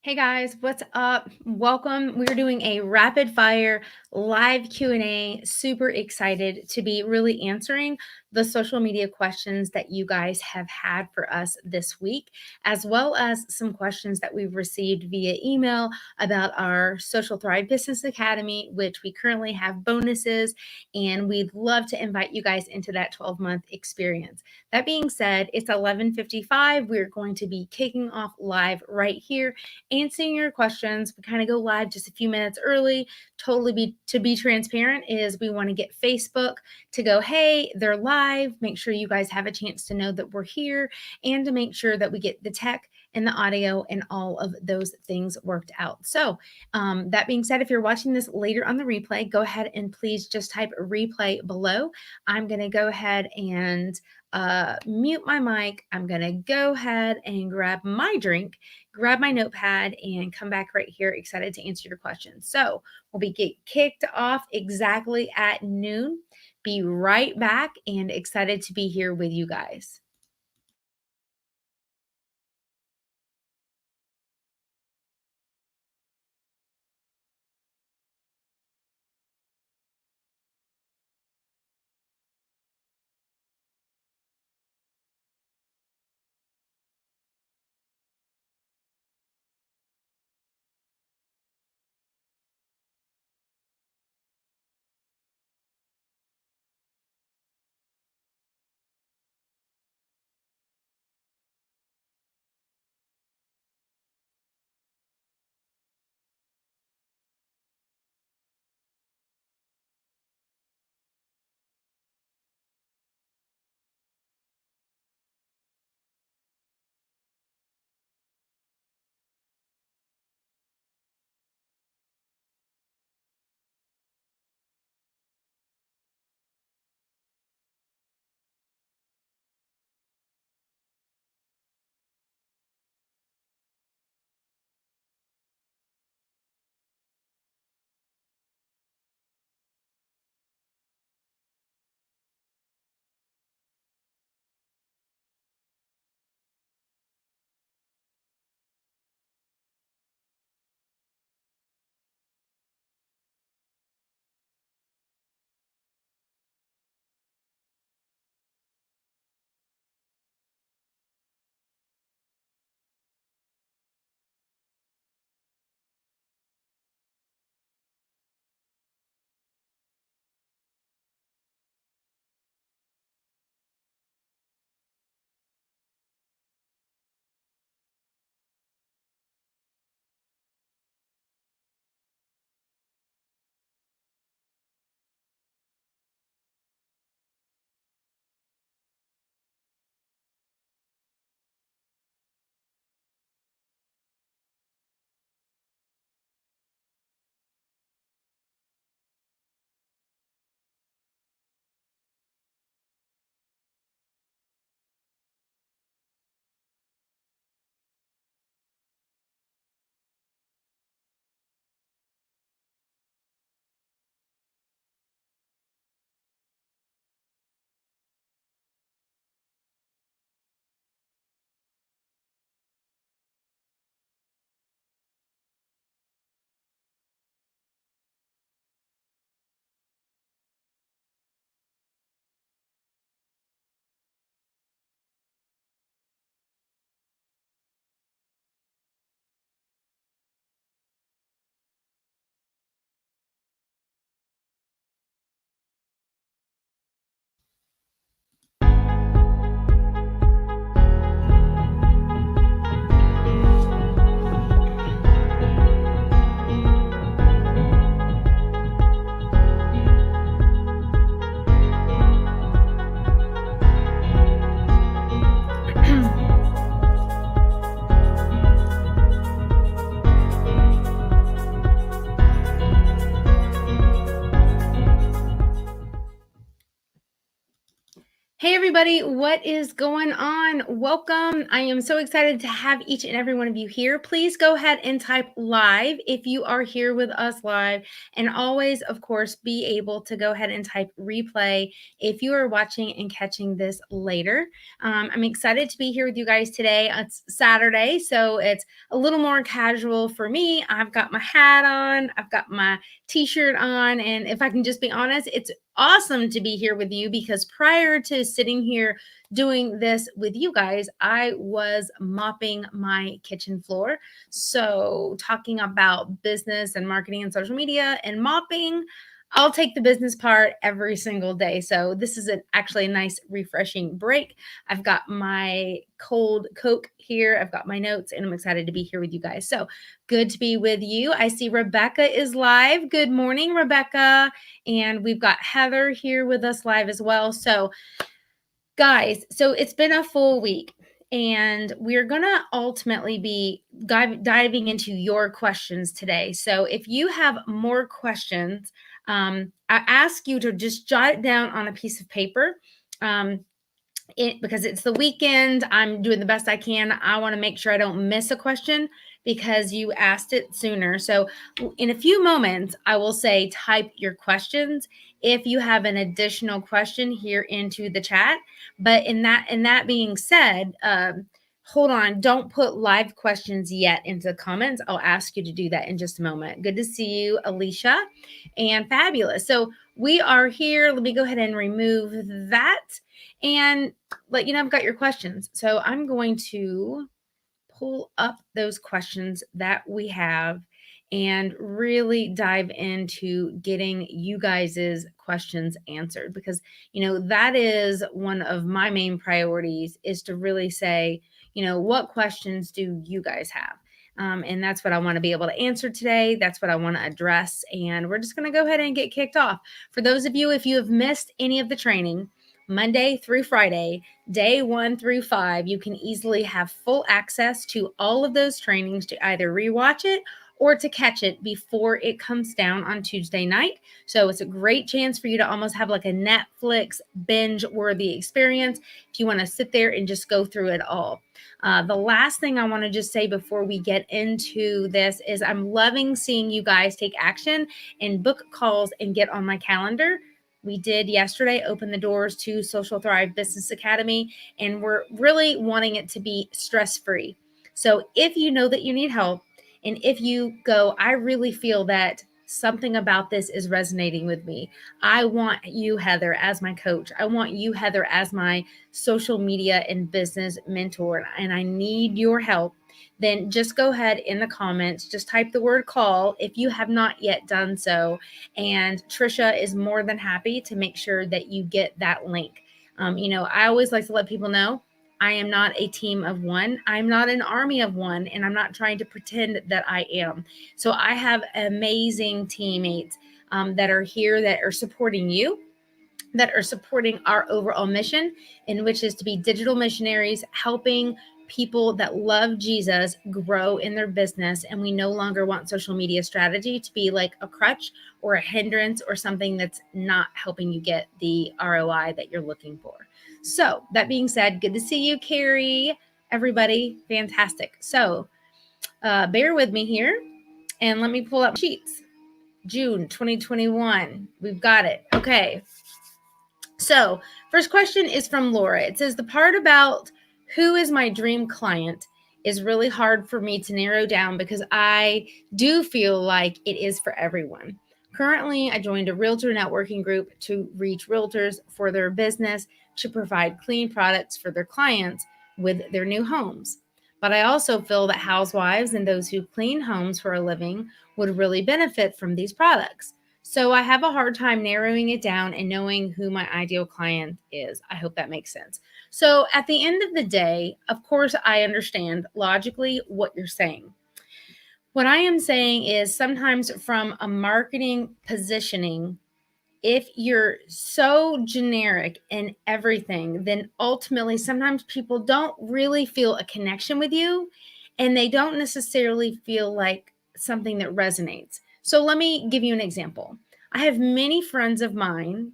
Hey guys, what's up? Welcome. We're doing a rapid fire live Q&A. Super excited to be really answering the social media questions that you guys have had for us this week, as well as some questions that we've received via email about our Social Thrive Business Academy, which we currently have bonuses, and we'd love to invite you guys into that 12-month experience. That being said, it's 11:55. We're going to be kicking off live right here answering your questions. We kind of go live just a few minutes early. To be transparent is we want to get Facebook to go, hey, they're live. Make sure you guys have a chance to know that we're here and to make sure that we get the tech and the audio and all of those things worked out. So that being said, if you're watching this later on the replay, go ahead and please just type replay below. I'm going to go ahead and mute my mic. I'm going to go ahead and grab my drink, grab my notepad, and come back right here, excited to answer your questions. So we'll be kicked off exactly at noon. Be right back and excited to be here with you guys. everybody. What is going on? Welcome. I am so excited to have each and every one of you here. Please go ahead and type live if you are here with us live. And always, of course, be able to go ahead and type replay if you are watching and catching this later. I'm excited to be here with you guys today. It's Saturday, so it's a little more casual for me. I've got my hat on, I've got my t-shirt on, and if I can just be honest, it's awesome to be here with you because prior to sitting here doing this with you guys, I was mopping my kitchen floor. So, talking about business and marketing and social media and mopping, I'll take the business part every single day. So, this is actually a nice, refreshing break. I've got my cold Coke here, I've got my notes, and I'm excited to be here with you guys. So, good to be with you. I see Rebecca is live. Good morning, Rebecca. And we've got Heather here with us live as well. So, guys, so it's been a full week, and we're going to ultimately be diving into your questions today. So, if you have more questions, I ask you to just jot it down on a piece of paper. Because it's the weekend, I'm doing the best I can. I want to make sure I don't miss a question because you asked it sooner. So in a few moments, I will say type your questions if you have an additional question here into the chat. But in that being said, hold on, don't put live questions yet into the comments. I'll ask you to do that in just a moment. Good to see you, Alicia, and fabulous. So we are here. Let me go ahead and remove that and let you know I've got your questions. So I'm going to pull up those questions that we have and really dive into getting you guys' questions answered, because that is one of my main priorities, is to really say, what questions do you guys have? And that's what I want to be able to answer today. That's what I want to address. And we're just going to go ahead and get kicked off. For those of you, if you have missed any of the training, Monday through Friday, day 1 through 5, you can easily have full access to all of those trainings to either rewatch it or to catch it before it comes down on Tuesday night. So it's a great chance for you to almost have like a Netflix binge-worthy experience if you want to sit there and just go through it all. The last thing I want to just say before we get into this is I'm loving seeing you guys take action and book calls and get on my calendar. We did yesterday open the doors to Social Thrive Business Academy, and we're really wanting it to be stress-free. So if you know that you need help, and if you go, I really feel that something about this is resonating with me, I want you, Heather, as my coach. I want you, Heather, as my social media and business mentor, and I need your help. Then just go ahead in the comments, just type the word call if you have not yet done so. And Trisha is more than happy to make sure that you get that link. I always like to let people know I am not a team of one. I'm not an army of one, and I'm not trying to pretend that I am. So I have amazing teammates that are here, that are supporting you, that are supporting our overall mission, in which is to be digital missionaries, helping people that love Jesus grow in their business. And we no longer want social media strategy to be like a crutch or a hindrance or something that's not helping you get the ROI that you're looking for. So that being said, good to see you, Carrie. Everybody, fantastic. So bear with me here and let me pull up sheets. June 2021. We've got it. Okay. So, first question is from Laura. It says, the part about who is my dream client is really hard for me to narrow down because I do feel like it is for everyone. Currently, I joined a realtor networking group to reach realtors for their business to provide clean products for their clients with their new homes. But I also feel that housewives and those who clean homes for a living would really benefit from these products. So I have a hard time narrowing it down and knowing who my ideal client is. I hope that makes sense. So at the end of the day, of course, I understand logically what you're saying. What I am saying is sometimes from a marketing positioning, if you're so generic in everything, then ultimately sometimes people don't really feel a connection with you, and they don't necessarily feel like something that resonates. So let me give you an example. I have many friends of mine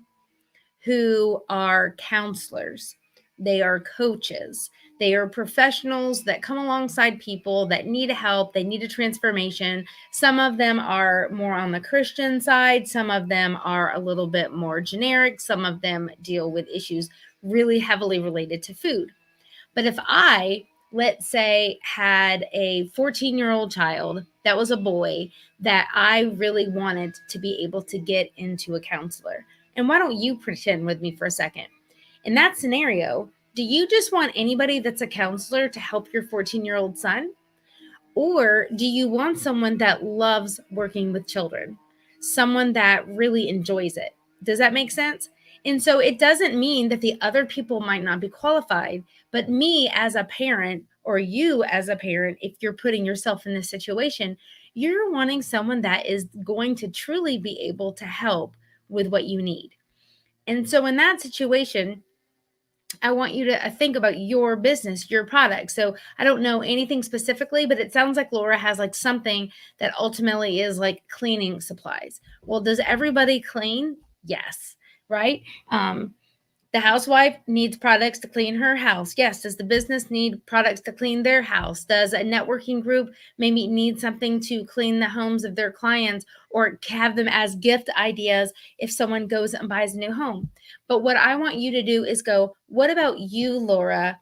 who are counselors. They are coaches. They are professionals that come alongside people that need help. They need a transformation. Some of them are more on the Christian side. Some of them are a little bit more generic. Some of them deal with issues really heavily related to food. But if I, let's say, had a 14-year-old child that was a boy that I really wanted to be able to get into a counselor, and why don't you pretend with me for a second? In that scenario, do you just want anybody that's a counselor to help your 14-year-old son? Or do you want someone that loves working with children? Someone that really enjoys it? Does that make sense? And so it doesn't mean that the other people might not be qualified, but me as a parent or you as a parent, if you're putting yourself in this situation, you're wanting someone that is going to truly be able to help with what you need. And so in that situation, I want you to think about your business, your product. So I don't know anything specifically, but it sounds like Laura has like something that ultimately is like cleaning supplies. Well, does everybody clean? Yes, right? The housewife needs products to clean her house. Yes. Does the business need products to clean their house? Does a networking group maybe need something to clean the homes of their clients or have them as gift ideas if someone goes and buys a new home? But what I want you to do is go, what about you, Laura,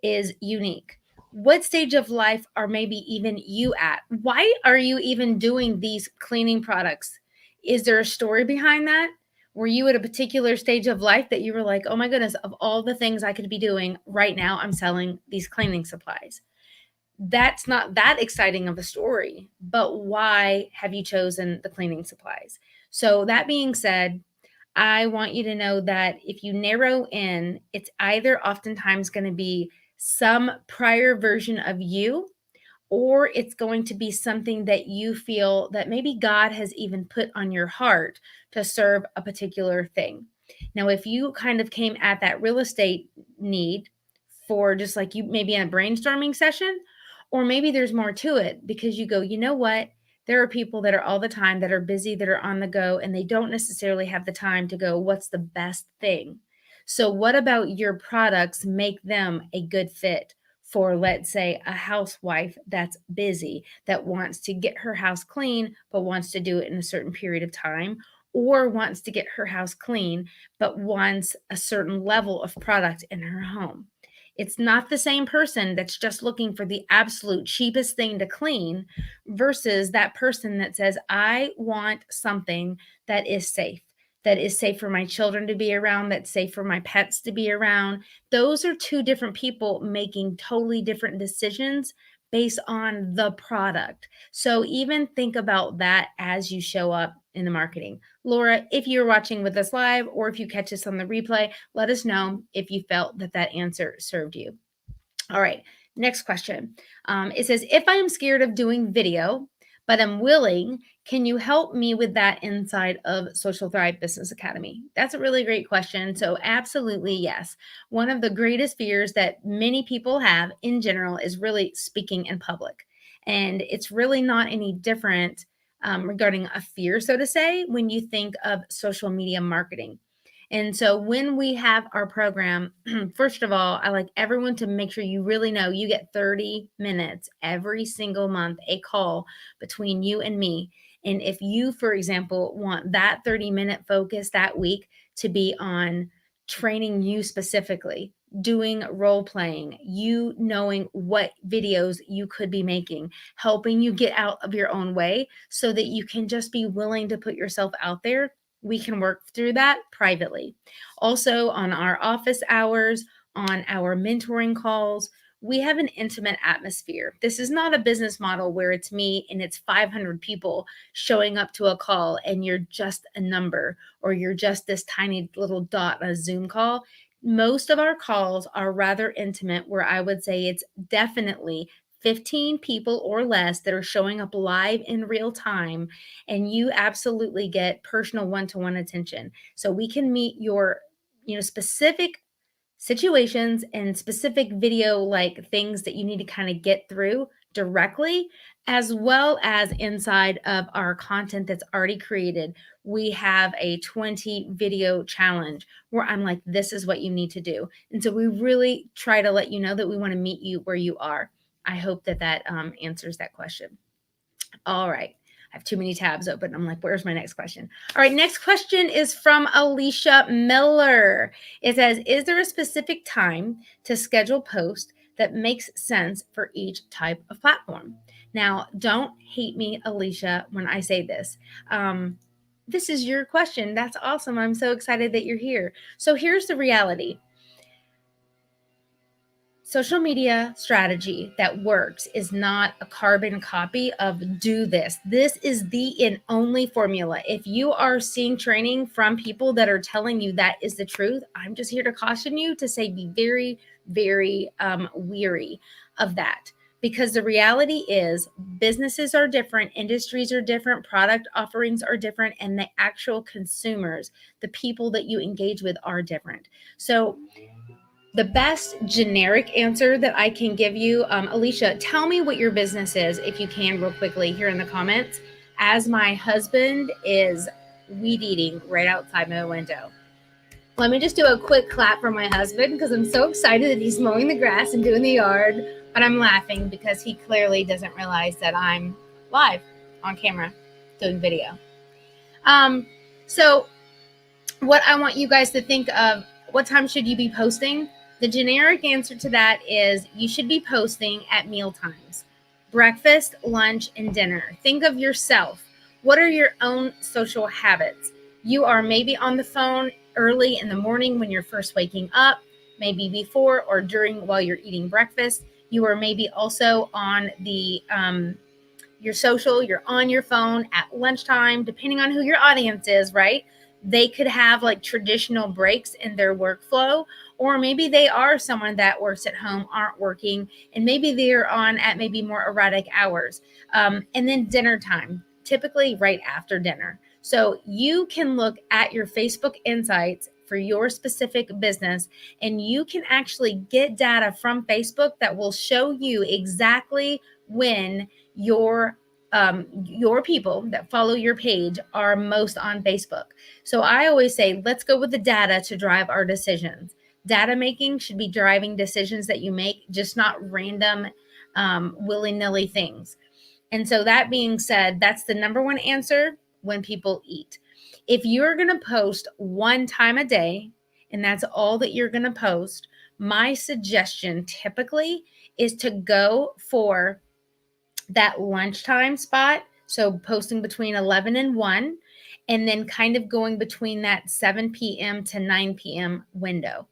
is unique? What stage of life are maybe even you at? Why are you even doing these cleaning products? Is there a story behind that? Were you at a particular stage of life that you were like, oh my goodness, of all the things I could be doing right now, I'm selling these cleaning supplies? That's not that exciting of a story, but why have you chosen the cleaning supplies? So, that being said, I want you to know that if you narrow in, it's either oftentimes going to be some prior version of you, or it's going to be something that you feel that maybe God has even put on your heart to serve a particular thing. Now, if you kind of came at that real estate need for just like you maybe in a brainstorming session, or maybe there's more to it because you go, you know what? There are people that are all the time that are busy, that are on the go, and they don't necessarily have the time to go, what's the best thing? So, what about your products make them a good fit for, let's say, a housewife that's busy, that wants to get her house clean, but wants to do it in a certain period of time, or wants to get her house clean, but wants a certain level of product in her home? It's not the same person that's just looking for the absolute cheapest thing to clean versus that person that says, I want something that is safe. That is safe for my children to be around, that's safe for my pets to be around. Those are two different people making totally different decisions based on the product. So even think about that as you show up in the marketing. Laura, if you're watching with us live or if you catch us on the replay, let us know if you felt that that answer served you. All right, next question. It says, if I am scared of doing video, but I'm willing, can you help me with that inside of Social Thrive Business Academy? That's a really great question. So, absolutely, yes. One of the greatest fears that many people have in general is really speaking in public. And it's really not any different regarding a fear, so to say, when you think of social media marketing. And so when we have our program, first of all, I like everyone to make sure you really know you get 30 minutes every single month, a call between you and me. And if you, for example, want that 30-minute focus that week to be on training you specifically, doing role playing, you knowing what videos you could be making, helping you get out of your own way so that you can just be willing to put yourself out there, we can work through that privately. Also, on our office hours, on our mentoring calls, we have an intimate atmosphere. This is not a business model where it's me and it's 500 people showing up to a call and you're just a number or you're just this tiny little dot on a Zoom call. Most of our calls are rather intimate, where I would say it's definitely 15 people or less that are showing up live in real time, and you absolutely get personal one-to-one attention. So we can meet your, specific situations and specific video like things that you need to kind of get through directly, as well as inside of our content that's already created. We have a 20 video challenge where I'm like, this is what you need to do. And so we really try to let you know that we want to meet you where you are. I hope that that answers that question. All right. I have too many tabs open. I'm like, where's my next question? All right. Next question is from Alicia Miller. It says, is there a specific time to schedule posts that makes sense for each type of platform? Now, don't hate me, Alicia, when I say this. This is your question. That's awesome. I'm so excited that you're here. So here's the reality. Social media strategy that works is not a carbon copy of do this. This is the and only formula. If you are seeing training from people that are telling you that is the truth, I'm just here to caution you to say be very, very weary of that. Because the reality is businesses are different, industries are different, product offerings are different, and the actual consumers, the people that you engage with are different. So the best generic answer that I can give you, Alicia, tell me what your business is, if you can, real quickly here in the comments, as my husband is weed eating right outside my window. Let me just do a quick clap for my husband because I'm so excited that he's mowing the grass and doing the yard, but I'm laughing because he clearly doesn't realize that I'm live on camera doing video. So what I want you guys to think of, what time should you be posting? The generic answer to that is you should be posting at meal times, breakfast, lunch, and dinner. Think of yourself. What are your own social habits? You are maybe on the phone early in the morning when you're first waking up, maybe before or during while you're eating breakfast. You are maybe also on the your social, you're on your phone at lunchtime, depending on who your audience is, right? They could have like traditional breaks in their workflow, or maybe they are someone that works at home, aren't working, and maybe they're on at maybe more erratic hours. And then dinner time, typically right after dinner. So you can look at your Facebook insights for your specific business, and you can actually get data from Facebook that will show you exactly when your people that follow your page are most on Facebook. So I always say, let's go with the data to drive our decisions. Data making should be driving decisions that you make, just not random willy-nilly things. And so that being said, that's the number one answer when people eat. If you're going to post one time a day, and that's all that you're going to post, my suggestion typically is to go for that lunchtime spot. So posting between 11 and 1, and then kind of going between that 7 p.m. to 9 p.m. window.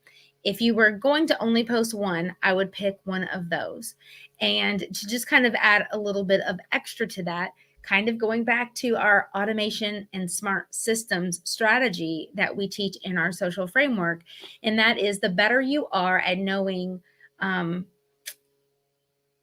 If you were going to only post one, I would pick one of those. And to just kind of add a little bit of extra to that, kind of going back to our automation and smart systems strategy that we teach in our social framework. And that is the better you are at knowing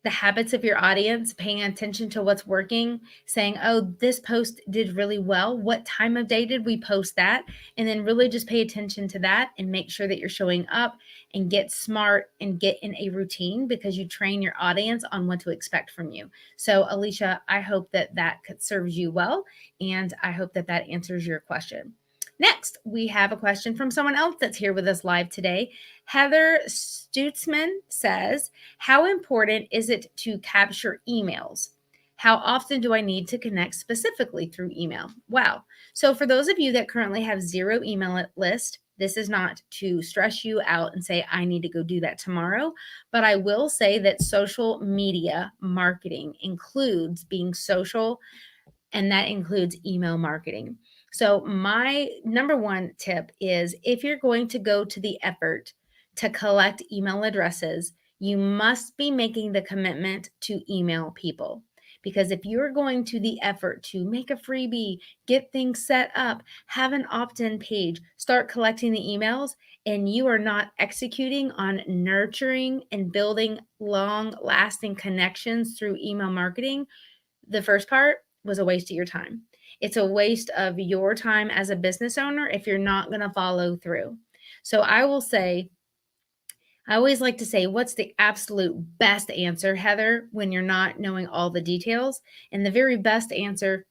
the habits of your audience, paying attention to what's working, saying, oh, this post did really well. What time of day did we post that? And then really just pay attention to that and make sure that you're showing up and get smart and get in a routine, because you train your audience on what to expect from you. So Alicia, I hope that that serves you well. And I hope that that answers your question. Next, we have a question from someone else that's here with us live today. Heather Stutzman says, how important is it to capture emails? How often do I need to connect specifically through email? Wow. So for those of you that currently have zero email list, this is not to stress you out and say, I need to go do that tomorrow. But I will say that social media marketing includes being social, and that includes email marketing. So my number one tip is, if you're going to go to the effort to collect email addresses, you must be making the commitment to email people. Because if you're going to the effort to make a freebie, get things set up, have an opt-in page, start collecting the emails, and you are not executing on nurturing and building long-lasting connections through email marketing, the first part was a waste of your time. It's a waste of your time as a business owner if you're not going to follow through. So I will say, I always like to say, what's the absolute best answer, Heather, when you're not knowing all the details? And the very best answer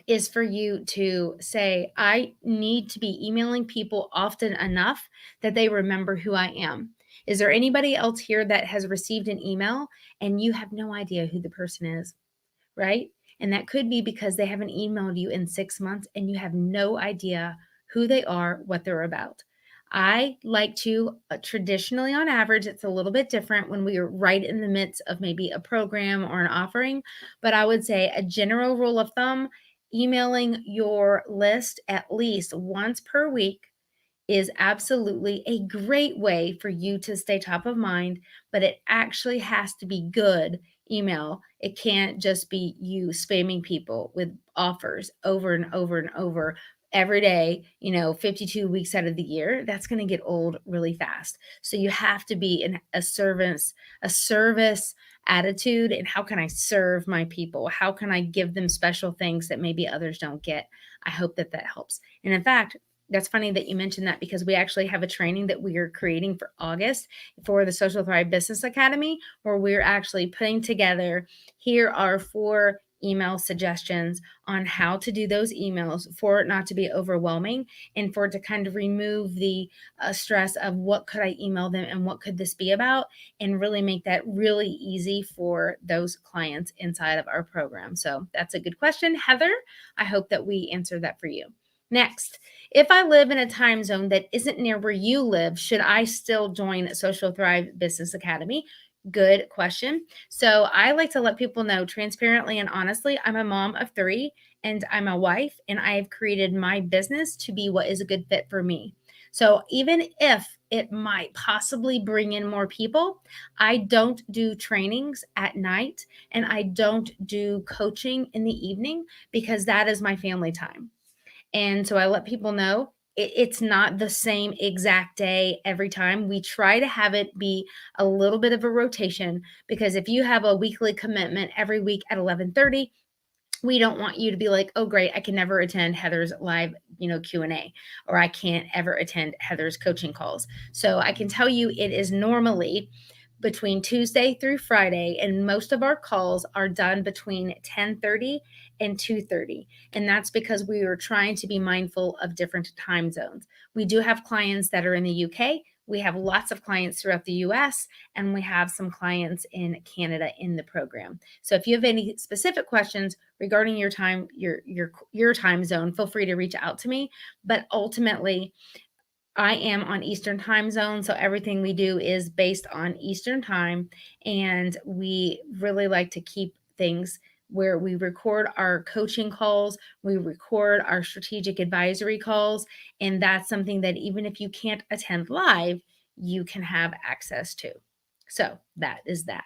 is for you to say, I need to be emailing people often enough that they remember who I am. Is there anybody else here that has received an email and you have no idea who the person is, right? And that could be because they haven't emailed you in 6 months and you have no idea who they are, what they're about. I like to traditionally, on average, it's a little bit different when we are right in the midst of maybe a program or an offering, but I would say a general rule of thumb, emailing your list at least once per week is absolutely a great way for you to stay top of mind, but it actually has to be good email. It can't just be you spamming people with offers over and over and over every day, 52 weeks out of the year. That's going to get old really fast. So you have to be in a service attitude. And how can I serve my people? How can I give them special things that maybe others don't get? I hope that that helps. And in fact, that's funny that you mentioned that because we actually have a training that we are creating for August for the Social Thrive Business Academy, where we're actually putting together, here are 4 email suggestions on how to do those emails for it not to be overwhelming and for it to kind of remove the stress of what could I email them and what could this be about, and really make that really easy for those clients inside of our program. So that's a good question, Heather. I hope that we answered that for you. Next, if I live in a time zone that isn't near where you live, should I still join Social Thrive Business Academy? Good question. So I like to let people know transparently and honestly, I'm a mom of 3 and I'm a wife, and I have created my business to be what is a good fit for me. So even if it might possibly bring in more people, I don't do trainings at night and I don't do coaching in the evening because that is my family time. And so I let people know it's not the same exact day every time. We try to have it be a little bit of a rotation, because if you have a weekly commitment every week at 11:30, we don't want you to be like, oh great, I can never attend Heather's live Q&A, or I can't ever attend Heather's coaching calls. So I can tell you it is normally between Tuesday through Friday, and most of our calls are done between 10:30 and 2:30. And that's because we are trying to be mindful of different time zones. We do have clients that are in the UK. We have lots of clients throughout the US, and we have some clients in Canada in the program. So if you have any specific questions regarding your time, your time zone, feel free to reach out to me. But ultimately, I am on Eastern time zone, so everything we do is based on Eastern time, and we really like to keep things where we record our coaching calls, we record our strategic advisory calls, and that's something that even if you can't attend live, you can have access to. So that is that.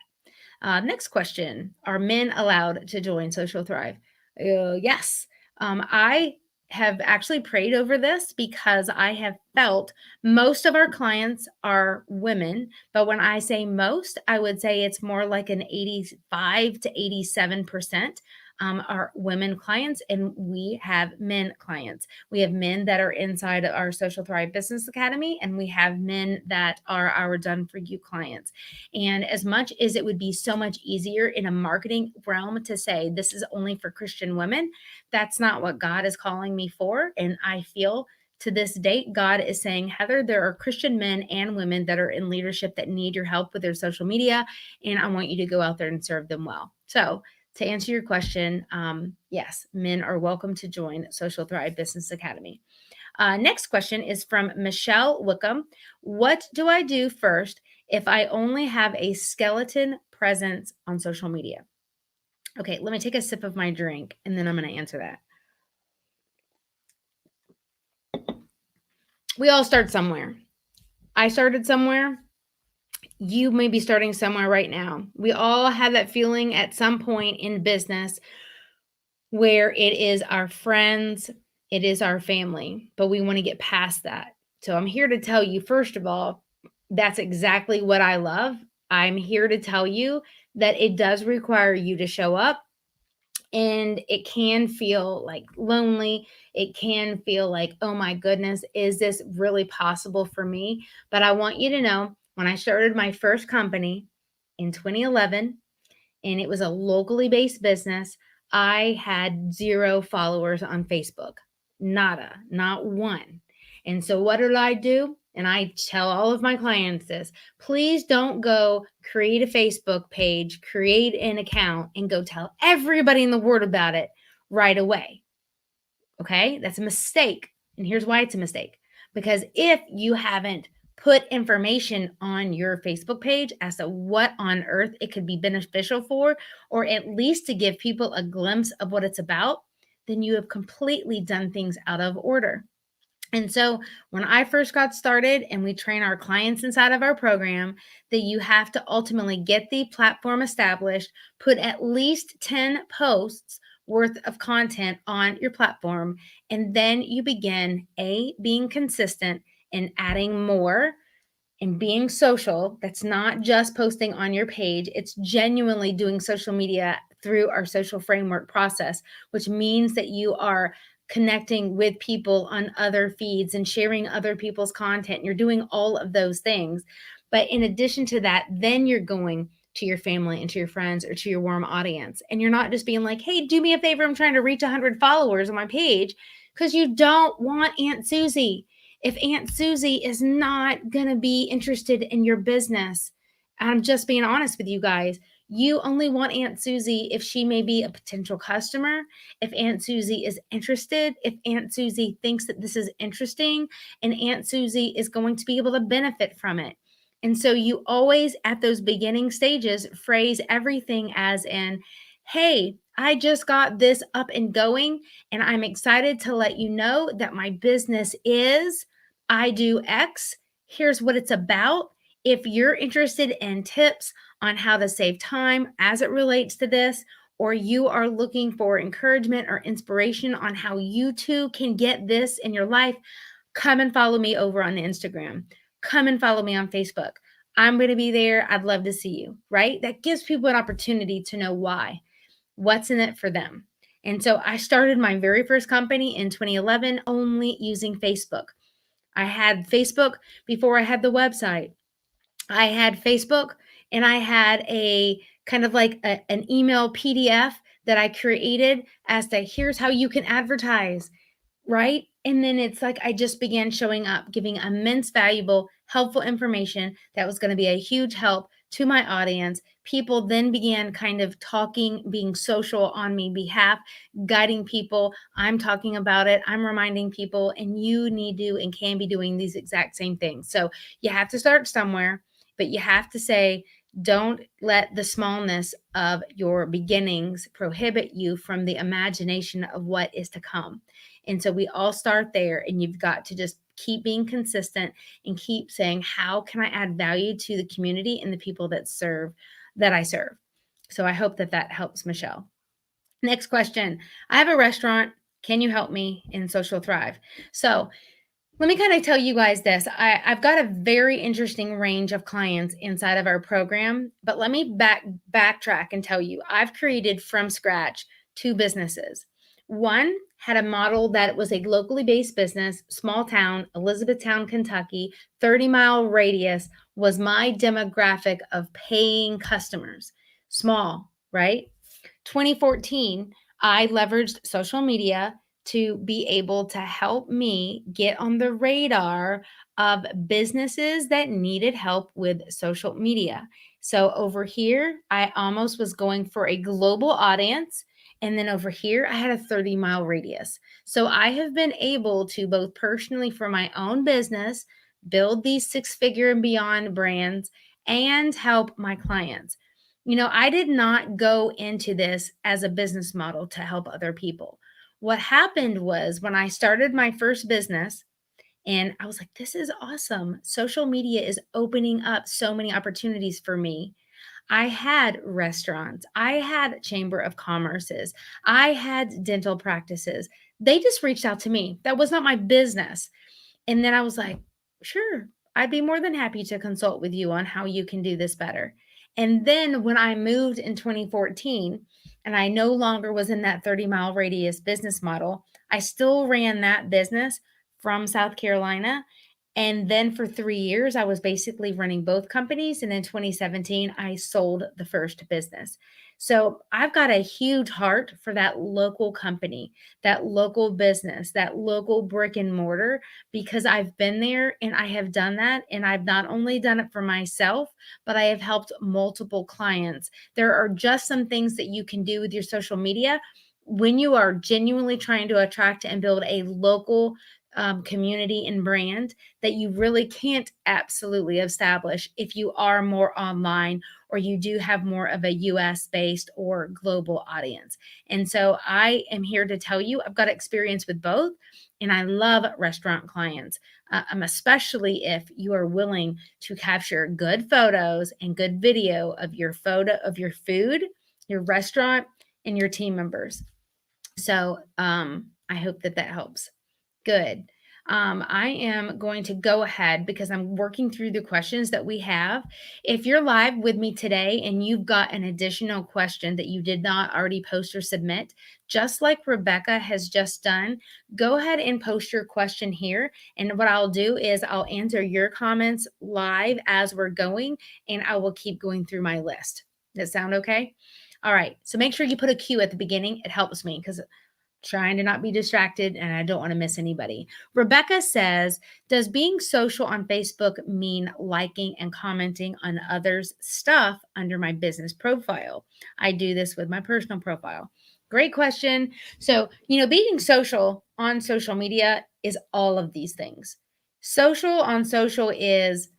Next question. Are men allowed to join Social Thrive? Yes. I have actually prayed over this because I have felt most of our clients are women. But when I say most, I would say it's more like an 85 to 87% are women clients, and we have men clients. We have men that are inside of our Social Thrive Business Academy, and we have men that are our Done For You clients. And as much as it would be so much easier in a marketing realm to say this is only for Christian women, that's not what God is calling me for. And I feel to this date, God is saying, Heather, there are Christian men and women that are in leadership that need your help with their social media. And I want you to go out there and serve them well. So, to answer your question, yes, men are welcome to join Social Thrive Business Academy. Next question is from Michelle Wickham. What do I do first if I only have a skeleton presence on social media? Okay, let me take a sip of my drink and then I'm going to answer that. We all start somewhere. I started somewhere. You may be starting somewhere right now. We all have that feeling at some point in business where it is our friends, it is our family, but we want to get past that. So I'm here to tell you, first of all, that's exactly what I love. I'm here to tell you that it does require you to show up, and it can feel like lonely. It can feel like, oh my goodness, is this really possible for me? But I want you to know When I started my first company in 2011, and it was a locally based business, I had 0 followers on Facebook. Nada, not one. And so what did I do? And I tell all of my clients this: please don't go create a Facebook page, create an account, and go tell everybody in the world about it right away. Okay? That's a mistake. And here's why it's a mistake. Because if you haven't put information on your Facebook page as to what on earth it could be beneficial for, or at least to give people a glimpse of what it's about, then you have completely done things out of order. And so when I first got started, and we train our clients inside of our program, that you have to ultimately get the platform established, put at least 10 posts worth of content on your platform, and then you begin being consistent and adding more and being social. That's not just posting on your page, it's genuinely doing social media through our social framework process, which means that you are connecting with people on other feeds and sharing other people's content. You're doing all of those things. But in addition to that, then you're going to your family and to your friends or to your warm audience. And you're not just being like, hey, do me a favor, I'm trying to reach 100 followers on my page, because you don't want Aunt Susie. If Aunt Susie is not going to be interested in your business, I'm just being honest with you guys, you only want Aunt Susie if she may be a potential customer, if Aunt Susie is interested, if Aunt Susie thinks that this is interesting, and Aunt Susie is going to be able to benefit from it. And so you always, at those beginning stages, phrase everything as in, hey, I just got this up and going, and I'm excited to let you know that my business is I do X. Here's what it's about. If you're interested in tips on how to save time as it relates to this, or you are looking for encouragement or inspiration on how you too can get this in your life, come and follow me over on Instagram. Come and follow me on Facebook. I'm going to be there. I'd love to see you, right? That gives people an opportunity to know why, what's in it for them. And so I started my very first company in 2011 only using Facebook. I had Facebook before I had the website. I had Facebook, and I had a kind of like an email PDF that I created as to here's how you can advertise, right? And then it's like I just began showing up, giving immense, valuable, helpful information that was going to be a huge help to my audience. People then began kind of talking, being social on me behalf, guiding people. I'm talking about it, I'm reminding people, and you need to and can be doing these exact same things. So you have to start somewhere, but you have to say, don't let the smallness of your beginnings prohibit you from the imagination of what is to come. And so we all start there, and you've got to just keep being consistent and keep saying, how can I add value to the community and the people that I serve? So I hope that that helps, Michelle. Next question. I have a restaurant. Can you help me in Social Thrive? So let me kind of tell you guys this. I've got a very interesting range of clients inside of our program, but let me backtrack and tell you, I've created from scratch 2 businesses. One had a model that was a locally based business, small town, Elizabethtown, Kentucky, 30-mile radius was my demographic of paying customers. Small, right? 2014, I leveraged social media to be able to help me get on the radar of businesses that needed help with social media. So over here, I almost was going for a global audience. And then over here, I had a 30-mile radius. So I have been able to, both personally for my own business, build these 6-figure and beyond brands and help my clients. You know, I did not go into this as a business model to help other people. What happened was when I started my first business, and I was like, this is awesome. Social media is opening up so many opportunities for me. I had restaurants, I had chamber of commerces, I had dental practices. They just reached out to me. That was not my business. And then I was like, sure, I'd be more than happy to consult with you on how you can do this better. And then when I moved in 2014 and I no longer was in that 30-mile radius business model, I still ran that business from South Carolina. And then for 3 years, I was basically running both companies. And in 2017, I sold the first business. So I've got a huge heart for that local company, that local business, that local brick and mortar, because I've been there and I have done that. And I've not only done it for myself, but I have helped multiple clients. There are just some things that you can do with your social media when you are genuinely trying to attract and build a local community and brand that you really can't absolutely establish if you are more online or you do have more of a US based or global audience. And so I am here to tell you I've got experience with both. And I love restaurant clients, especially if you are willing to capture good photos and good video of your photo of your food, your restaurant, and your team members. So I hope that that helps. Good. I am going to go ahead because I'm working through the questions that we have. If you're live with me today and you've got an additional question that you did not already post or submit, just like Rebecca has just done, go ahead and post your question here. And what I'll do is I'll answer your comments live as we're going, and I will keep going through my list. Does that sound okay? All right. So make sure you put a Q at the beginning. It helps me because trying to not be distracted and I don't want to miss anybody. Rebecca says, does being social on Facebook mean liking and commenting on others' stuff under my business profile? I do this with my personal profile. Great question. So, being social on social media is all of these things. Social on social is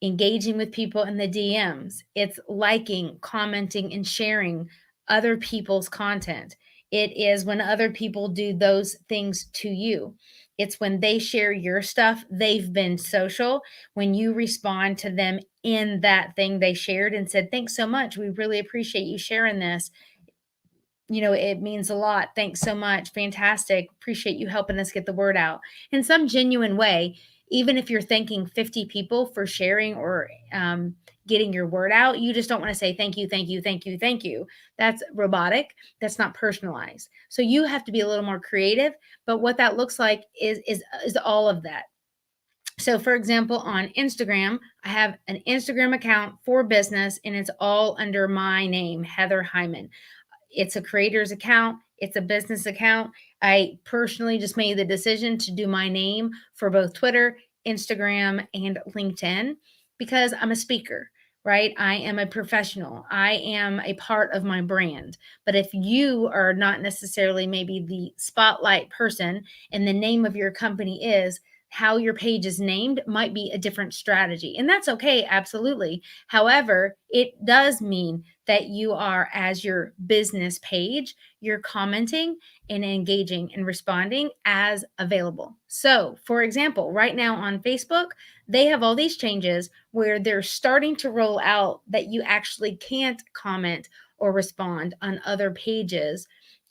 engaging with people in the DMs. It's liking, commenting, and sharing other people's content. It is when other people do those things to you. It's when they share your stuff, they've been social. When you respond to them in that thing they shared and said, thanks so much. We really appreciate you sharing this. It means a lot. Thanks so much. Fantastic. Appreciate you helping us get the word out in some genuine way. Even if you're thanking 50 people for sharing or getting your word out, you just don't want to say thank you, thank you, thank you, thank you. That's robotic. That's not personalized. So you have to be a little more creative. But what that looks like is all of that. So, for example, on Instagram, I have an Instagram account for business, and it's all under my name, Heather Hyman. It's a creator's account. It's a business account. I personally just made the decision to do my name for both Twitter, Instagram, and LinkedIn because I'm a speaker, right? I am a professional. I am a part of my brand. But if you are not necessarily maybe the spotlight person and the name of your company is, how your page is named might be a different strategy. And that's okay, absolutely. However, it does mean that you are, as your business page, you're commenting and engaging and responding as available. So, for example, right now on Facebook, they have all these changes where they're starting to roll out that you actually can't comment or respond on other pages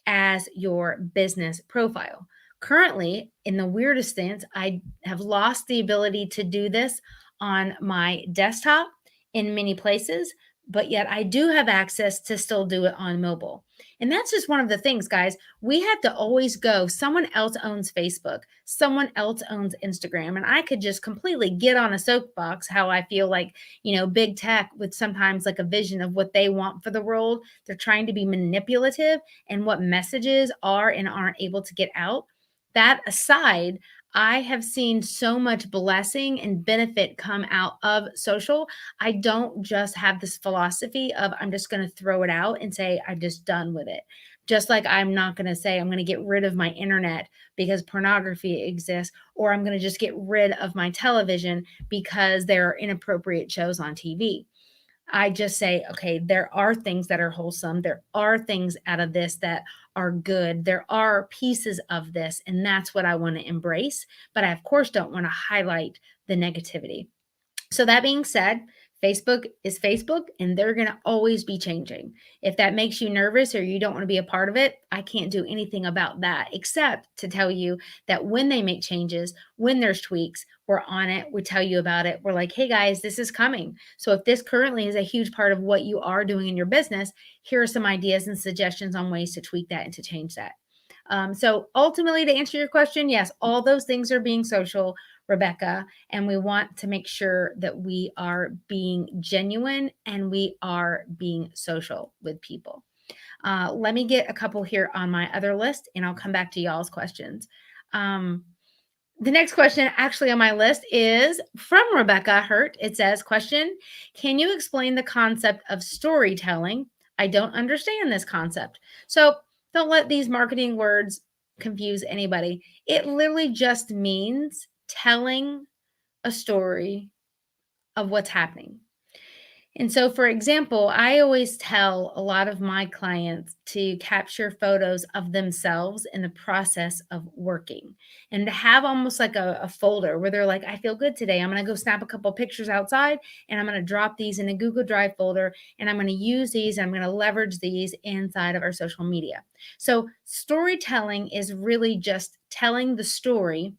as your business profile. Currently, in the weirdest sense, I have lost the ability to do this on my desktop in many places, but yet I do have access to still do it on mobile. And that's just one of the things, guys. We have to always go. Someone else owns Facebook, someone else owns Instagram, and I could just completely get on a soapbox how I feel like, big tech with sometimes like a vision of what they want for the world. They're trying to be manipulative and what messages are and aren't able to get out. That aside, I have seen so much blessing and benefit come out of social. I don't just have this philosophy of I'm just going to throw it out and say I'm just done with it. Just like I'm not going to say I'm going to get rid of my internet because pornography exists, or I'm going to just get rid of my television because there are inappropriate shows on TV. I just say, okay, there are things that are wholesome. There are things out of this that are good. There are pieces of this, and that's what I want to embrace. But I, of course, don't want to highlight the negativity. So, that being said, Facebook is Facebook and they're going to always be changing. If that makes you nervous or you don't want to be a part of it, I can't do anything about that except to tell you that when they make changes, when there's tweaks, we're on it. We tell you about it. We're like, hey guys, this is coming. So if this currently is a huge part of what you are doing in your business, here are some ideas and suggestions on ways to tweak that and to change that. So ultimately, to answer your question, yes, all those things are being social. Rebecca, and we want to make sure that we are being genuine and we are being social with people. Let me get a couple here on my other list and I'll come back to y'all's questions. The next question actually on my list is from Rebecca Hurt. It says, question, can you explain the concept of storytelling? I don't understand this concept. So don't let these marketing words confuse anybody. It literally just means telling a story of what's happening. And so, for example, I always tell a lot of my clients to capture photos of themselves in the process of working and to have almost like a folder where they're like, I feel good today. I'm going to go snap a couple pictures outside and I'm going to drop these in a Google Drive folder and I'm going to use these and I'm going to leverage these inside of our social media. So, storytelling is really just telling the story.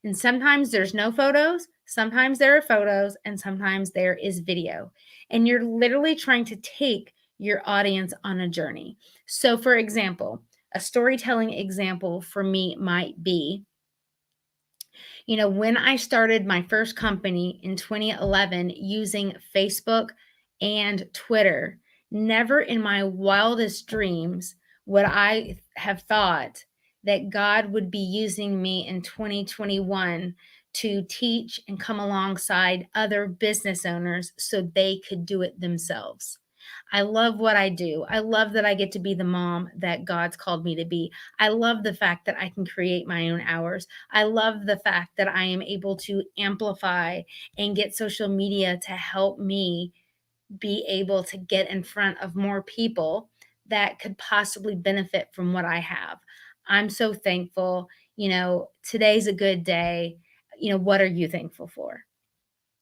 And sometimes there's no photos, sometimes there are photos, and sometimes there is video. And you're literally trying to take your audience on a journey. So, for example, a storytelling example for me might be, when I started my first company in 2011 using Facebook and Twitter, never in my wildest dreams would I have thought that God would be using me in 2021 to teach and come alongside other business owners so they could do it themselves. I love what I do. I love that I get to be the mom that God's called me to be. I love the fact that I can create my own hours. I love the fact that I am able to amplify and get social media to help me be able to get in front of more people that could possibly benefit from what I have. I'm so thankful. Today's a good day. What are you thankful for?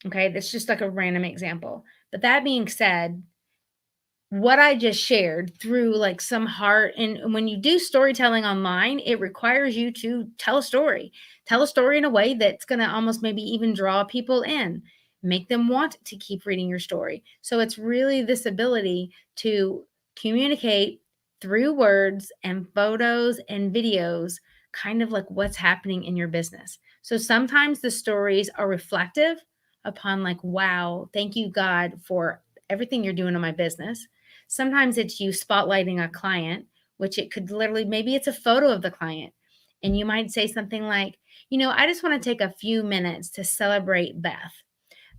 Okay, that's just like a random example. But that being said, what I just shared through like some heart. And when you do storytelling online, it requires you to tell a story in a way that's going to almost maybe even draw people in, make them want to keep reading your story. So it's really this ability to communicate through words and photos and videos, kind of like what's happening in your business. So sometimes the stories are reflective upon like, wow, thank you, God, for everything you're doing in my business. Sometimes it's you spotlighting a client, which it could literally, maybe it's a photo of the client. And you might say something like, I just want to take a few minutes to celebrate Beth.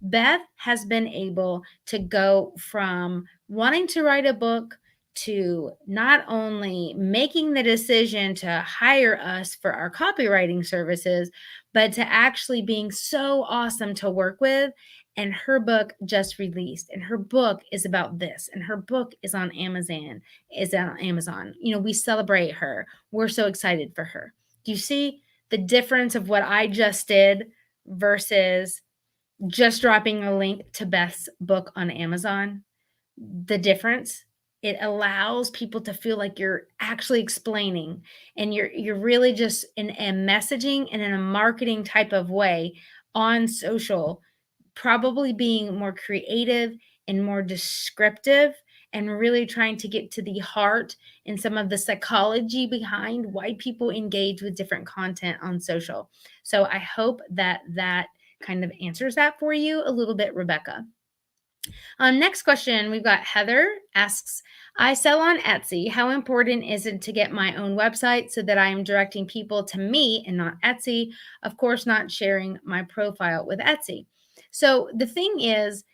Beth has been able to go from wanting to write a book to not only making the decision to hire us for our copywriting services, but to actually being so awesome to work with. And her book just released, and her book is about this, and her book is on Amazon. We celebrate her. We're so excited for her. Do you see the difference of what I just did versus just dropping a link to Beth's book on Amazon? The difference, it allows people to feel like you're actually explaining, and you're really just in a messaging and in a marketing type of way on social, probably being more creative and more descriptive and really trying to get to the heart and some of the psychology behind why people engage with different content on social. So I hope that kind of answers that for you a little bit, Rebecca. Next question, we've got Heather asks, I sell on Etsy. How important is it to get my own website so that I am directing people to me and not Etsy? Of course, not sharing my profile with Etsy. So the thing is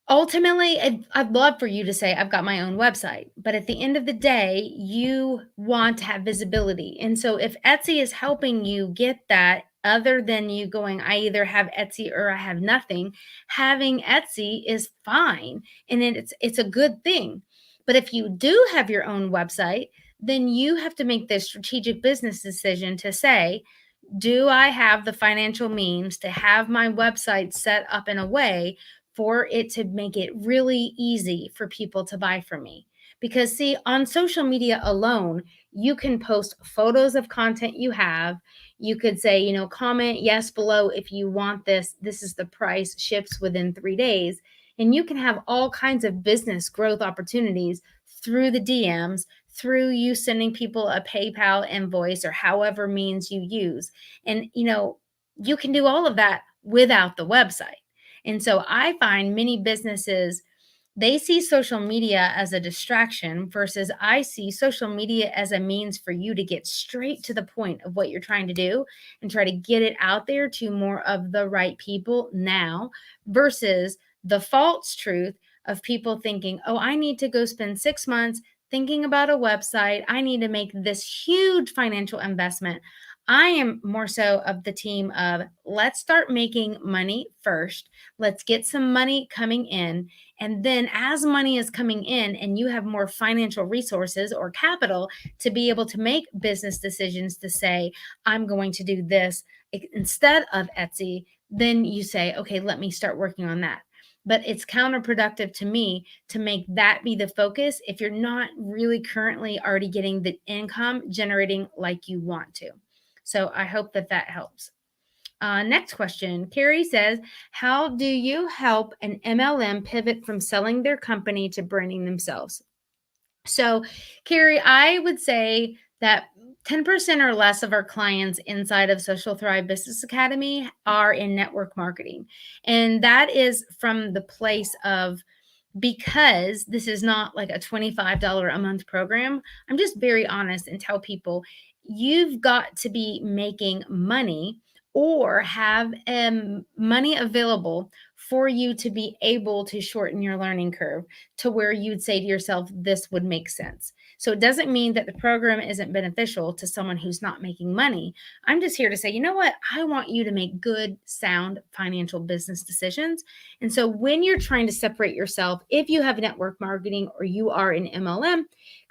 ultimately, I'd love for you to say, I've got my own website. But at the end of the day, you want to have visibility. And so if Etsy is helping you get that, other than you going, I either have Etsy or I have nothing, having Etsy is fine. And it's a good thing. But if you do have your own website, then you have to make this strategic business decision to say, do I have the financial means to have my website set up in a way for it to make it really easy for people to buy from me? Because see, on social media alone, you can post photos of content you have. You could say, comment yes below if you want this. This is the price, ships within 3 days. And you can have all kinds of business growth opportunities through the DMs, through you sending people a PayPal invoice or however means you use. And, you can do all of that without the website. And so I find many businesses, they see social media as a distraction versus I see social media as a means for you to get straight to the point of what you're trying to do and try to get it out there to more of the right people now versus the false truth of people thinking, oh, I need to go spend 6 months thinking about a website. I need to make this huge financial investment. I am more so of the team of let's start making money first. Let's get some money coming in. And then, as money is coming in and you have more financial resources or capital to be able to make business decisions to say, I'm going to do this instead of Etsy, then you say, okay, let me start working on that. But it's counterproductive to me to make that be the focus if you're not really currently already getting the income generating like you want to. So I hope that that helps. Next question. Carrie says, how do you help an MLM pivot from selling their company to branding themselves? So, Carrie, I would say that 10% or less of our clients inside of Social Thrive Business Academy are in network marketing. And that is from the place of, because this is not like a $25 a month program, I'm just very honest and tell people you've got to be making money or have money available for you to be able to shorten your learning curve to where you'd say to yourself, this would make sense. So it doesn't mean that the program isn't beneficial to someone who's not making money. I'm just here to say, you know what? I want you to make good, sound financial business decisions. And so when you're trying to separate yourself, if you have network marketing or you are in MLM,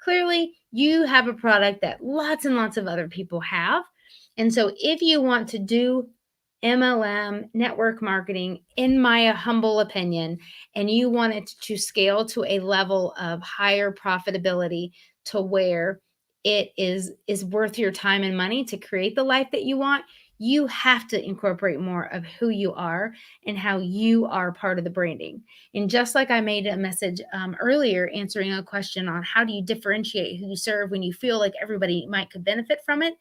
clearly you have a product that lots and lots of other people have. And so if you want to do MLM network marketing, in my humble opinion, and you want it to scale to a level of higher profitability to where it is worth your time and money to create the life that you want, you have to incorporate more of who you are and how you are part of the branding. And just like I made a message earlier answering a question on how do you differentiate who you serve when you feel like everybody might could benefit from it,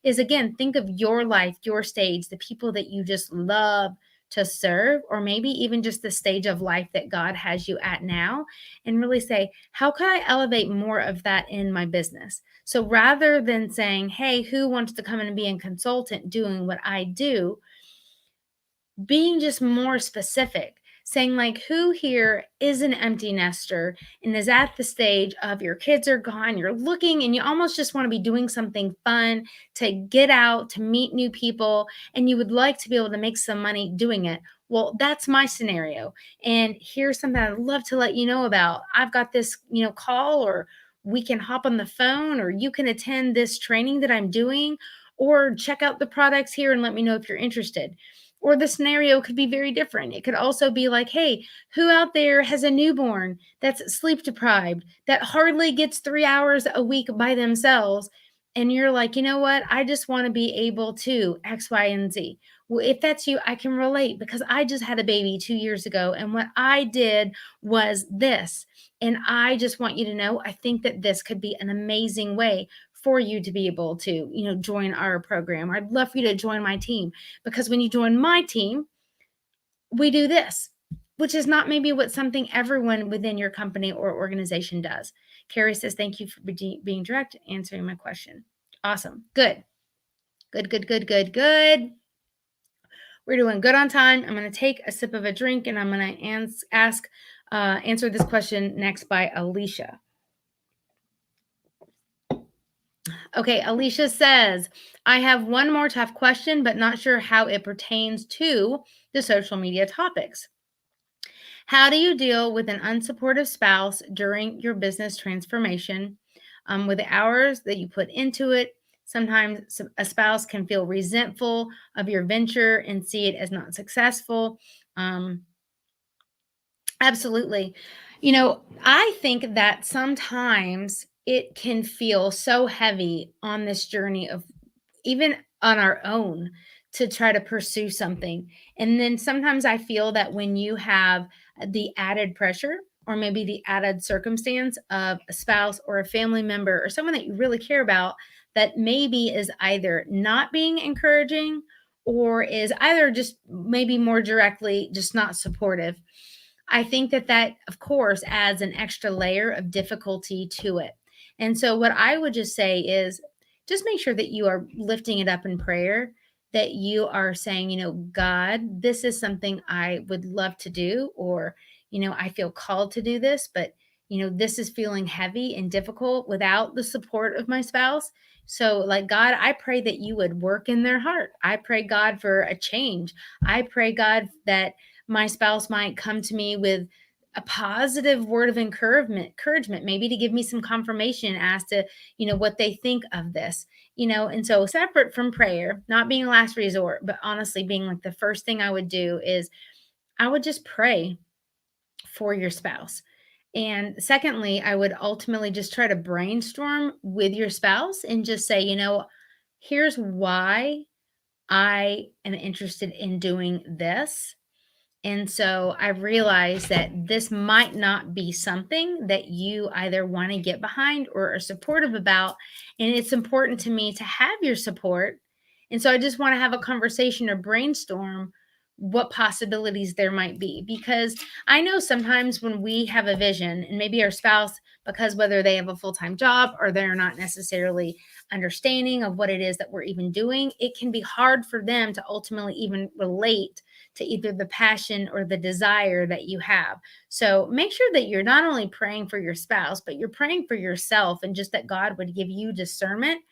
is again, think of your life, your stage, the people that you just love to serve, or maybe even just the stage of life that God has you at now, and really say, how can I elevate more of that in my business? So rather than saying, hey, who wants to come in and be a consultant doing what I do, being just more specific, saying like, who here is an empty nester and is at the stage of your kids are gone, you're looking and you almost just want to be doing something fun to get out, to meet new people, and you would like to be able to make some money doing it. Well, that's my scenario. And here's something I'd love to let you know about. I've got this, call, or we can hop on the phone, or you can attend this training that I'm doing, or check out the products here and let me know if you're interested. Or the scenario could be very different. It could also be like, hey, who out there has a newborn that's sleep deprived, that hardly gets 3 hours a week by themselves? And you're like, you know what? I just want to be able to X, Y, and Z. Well, if that's you, I can relate because I just had a baby 2 years ago. And what I did was this. And I just want you to know, I think that this could be an amazing way for you to be able to, join our program. I'd love for you to join my team, because when you join my team, we do this, which is not maybe what something everyone within your company or organization does. Carrie says, thank you for being direct, answering my question. Awesome. Good. Good, good, good, good, good. We're doing good on time. I'm going to take a sip of a drink and I'm going to answer this question next by Alicia. Okay, Alicia says, I have one more tough question, but not sure how it pertains to the social media topics. How do you deal with an unsupportive spouse during your business transformation? With the hours that you put into it, sometimes a spouse can feel resentful of your venture and see it as not successful. Absolutely. I think that sometimes it can feel so heavy on this journey of even on our own to try to pursue something. And then sometimes I feel that when you have the added pressure or maybe the added circumstance of a spouse or a family member or someone that you really care about that maybe is either not being encouraging or is either just maybe more directly just not supportive. I think that that, of course, adds an extra layer of difficulty to it. And so, what I would just say is just make sure that you are lifting it up in prayer, that you are saying, God, this is something I would love to do, or, I feel called to do this, but, this is feeling heavy and difficult without the support of my spouse. So, like, God, I pray that you would work in their heart. I pray, God, for a change. I pray, God, that my spouse might come to me with a positive word of encouragement, maybe to give me some confirmation as to, what they think of this, and so separate from prayer, not being a last resort, but honestly being like the first thing I would do is I would just pray for your spouse. And secondly, I would ultimately just try to brainstorm with your spouse and just say, here's why I am interested in doing this. And so I realized that this might not be something that you either want to get behind or are supportive about. And it's important to me to have your support. And so I just want to have a conversation or brainstorm what possibilities there might be. Because I know sometimes when we have a vision and maybe our spouse, because whether they have a full time job or they're not necessarily understanding of what it is that we're even doing, it can be hard for them to ultimately even relate to either the passion or the desire that you have. So make sure that you're not only praying for your spouse, but you're praying for yourself and just that God would give you discernment.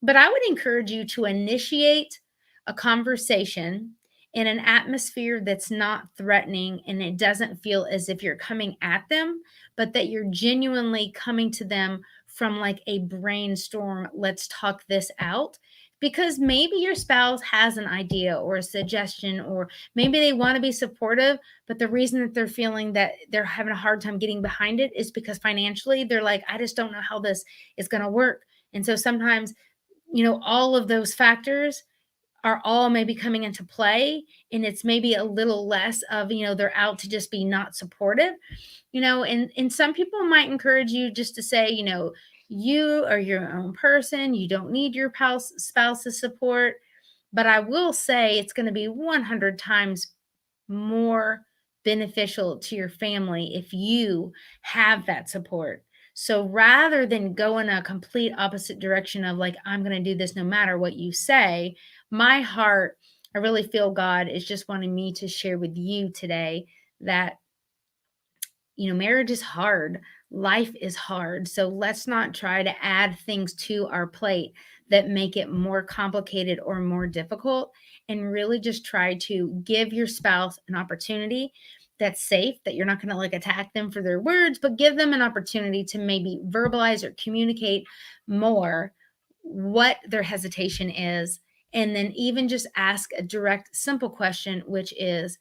But I would encourage you to initiate a conversation in an atmosphere that's not threatening and it doesn't feel as if you're coming at them, but that you're genuinely coming to them from like a brainstorm, let's talk this out. Because maybe your spouse has an idea or a suggestion, or maybe they want to be supportive, but the reason that they're feeling that they're having a hard time getting behind it is because financially they're like, I just don't know how this is going to work. And so sometimes all of those factors are all maybe coming into play, and it's maybe a little less of, they're out to just be not supportive, and some people might encourage you just to say, you are your own person, you don't need your spouse's support. But I will say it's going to be 100 times more beneficial to your family if you have that support. So rather than go in a complete opposite direction of like, I'm going to do this no matter what you say, my heart, I really feel God is just wanting me to share with you today that, marriage is hard. Life is hard. So let's not try to add things to our plate that make it more complicated or more difficult, and really just try to give your spouse an opportunity that's safe, that you're not going to like attack them for their words, but give them an opportunity to maybe verbalize or communicate more what their hesitation is. And then even just ask a direct, simple question, which is,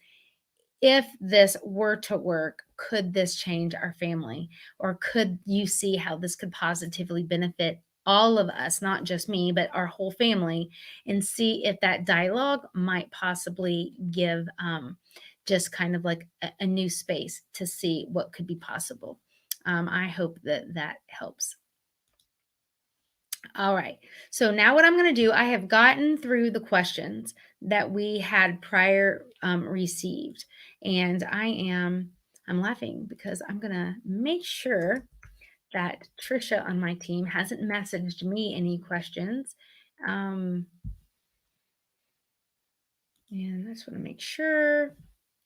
if this were to work, could this change our family? Or could you see how this could positively benefit all of us, not just me, but our whole family? And see if that dialogue might possibly give just kind of like a new space to see what could be possible. I hope that that helps. All right. So now what I'm going to do, I have gotten through the questions that we had prior received. And I'm laughing because I'm going to make sure that Trisha on my team hasn't messaged me any questions. And I just want to make sure,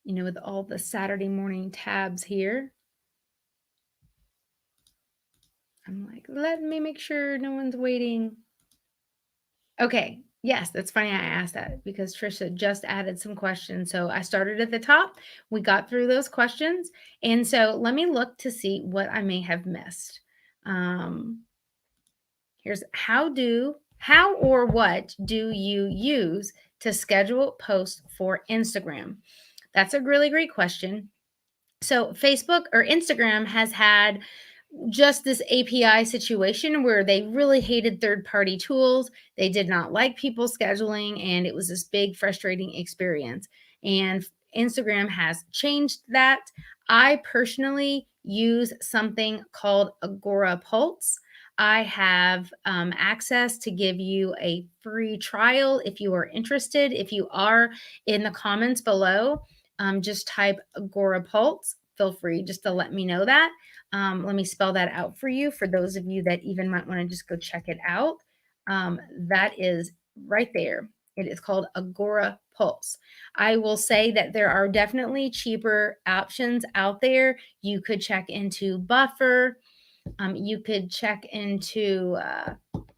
with all the Saturday morning tabs here, I'm like, let me make sure no one's waiting. Okay. Yes, that's funny I asked that because Trisha just added some questions. So I started at the top. We got through those questions. And so let me look to see what I may have missed. Um, Here's how or what do you use to schedule posts for Instagram? That's a really great question. So Facebook or Instagram has had just this API situation where they really hated third party tools. They did not like people scheduling, and it was this big, frustrating experience. And Instagram has changed that. I personally use something called Agora Pulse. I have access to give you a free trial if you are interested. If you are, in the comments below, just type Agora Pulse. Feel free just to let me know that. Let me spell that out for you for those of you that even might want to just go check it out. That is right there. It is called Agora Pulse. I will say that there are definitely cheaper options out there. You could check into Buffer. You could check into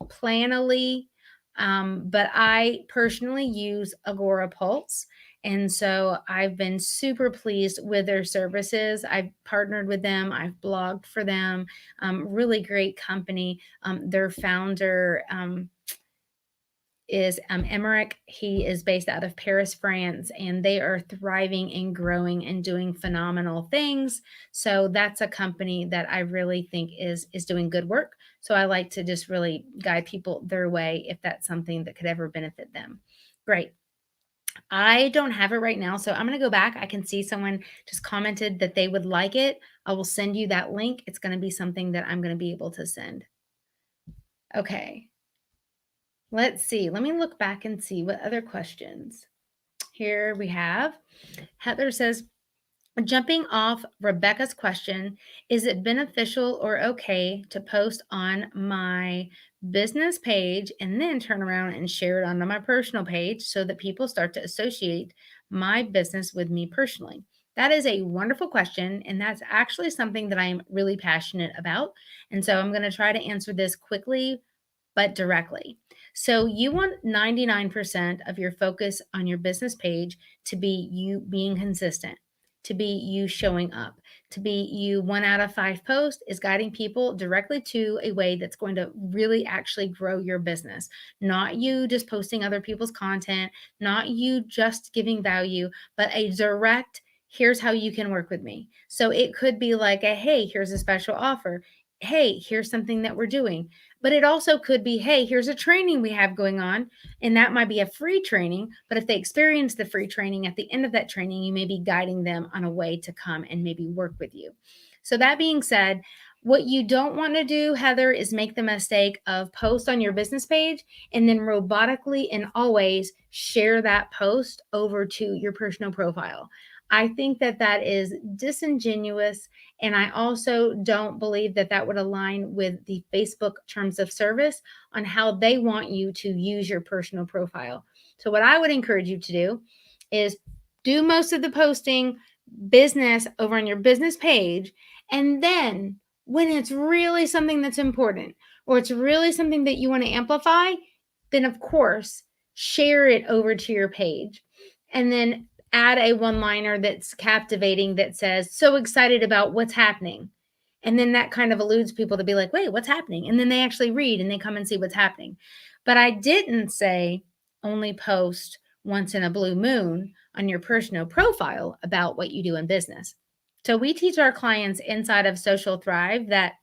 Planoly. But I personally use Agora Pulse. And so I've been super pleased with their services. I've partnered with them, I've blogged for them. Really great company. Their founder, is Emmerich. He is based out of Paris, France, and they are thriving and growing and doing phenomenal things. So that's a company that I really think is doing good work. So I like to just really guide people their way if that's something that could ever benefit them. Great. I don't have it right now, so I'm going to go back. I can see someone just commented that they would like it. I will send you that link. It's going to be something that I'm going to be able to send. Okay. Let's see. Let me look back and see what other questions. Here we have Heather says, jumping off Rebecca's question, is it beneficial or okay to post on my business page and then turn around and share it onto my personal page so that people start to associate my business with me personally? That is a wonderful question. And that's actually something that I'm really passionate about. And so I'm going to try to answer this quickly but directly. So you want 99% of your focus on your business page to be you being consistent, to be you showing up, to be you 1 out of 5 posts is guiding people directly to a way that's going to really actually grow your business. Not you just posting other people's content, not you just giving value, but a direct, here's how you can work with me. So it could be like a, hey, here's a special offer. Hey, here's something that we're doing. But it also could be, hey, here's a training we have going on. And that might be a free training. But if they experience the free training, at the end of that training, you may be guiding them on a way to come and maybe work with you. So, that being said, what you don't want to do, Heather, is make the mistake of post on your business page and then robotically and always share that post over to your personal profile. I think that that is disingenuous. And I also don't believe that that would align with the Facebook terms of service on how they want you to use your personal profile. So, what I would encourage you to do is do most of the posting business over on your business page. And then, when it's really something that's important or it's really something that you want to amplify, then of course, share it over to your page. And then add a one liner that's captivating that says, so excited about what's happening. And then that kind of eludes people to be like, wait, what's happening? And then they actually read and they come and see what's happening. But I didn't say only post once in a blue moon on your personal profile about what you do in business. So we teach our clients inside of Social Thrive that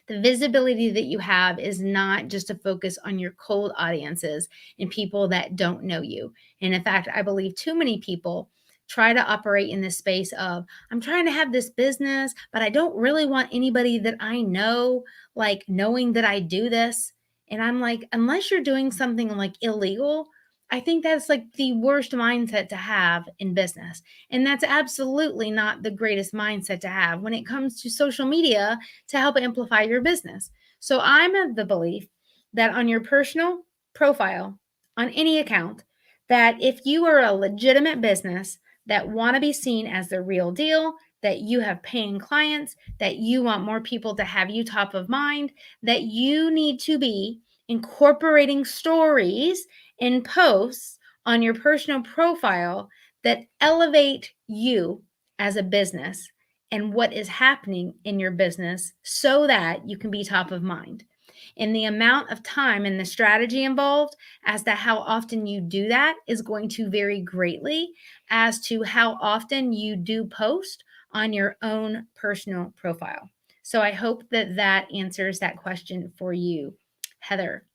the visibility that you have is not just a focus on your cold audiences and people that don't know you. And in fact, I believe too many people try to operate in this space of, I'm trying to have this business, but I don't really want anybody that I know, like knowing that I do this. And I'm like, unless you're doing something like illegal, I think that's like the worst mindset to have in business. And that's absolutely not the greatest mindset to have when it comes to social media to help amplify your business. So I'm of the belief that on your personal profile, on any account, that if you are a legitimate business that want to be seen as the real deal, that you have paying clients, that you want more people to have you top of mind, that you need to be incorporating stories and posts on your personal profile that elevate you as a business and what is happening in your business so that you can be top of mind. And the amount of time and the strategy involved as to how often you do that is going to vary greatly as to how often you do post on your own personal profile. So I hope that that answers that question for you, Heather.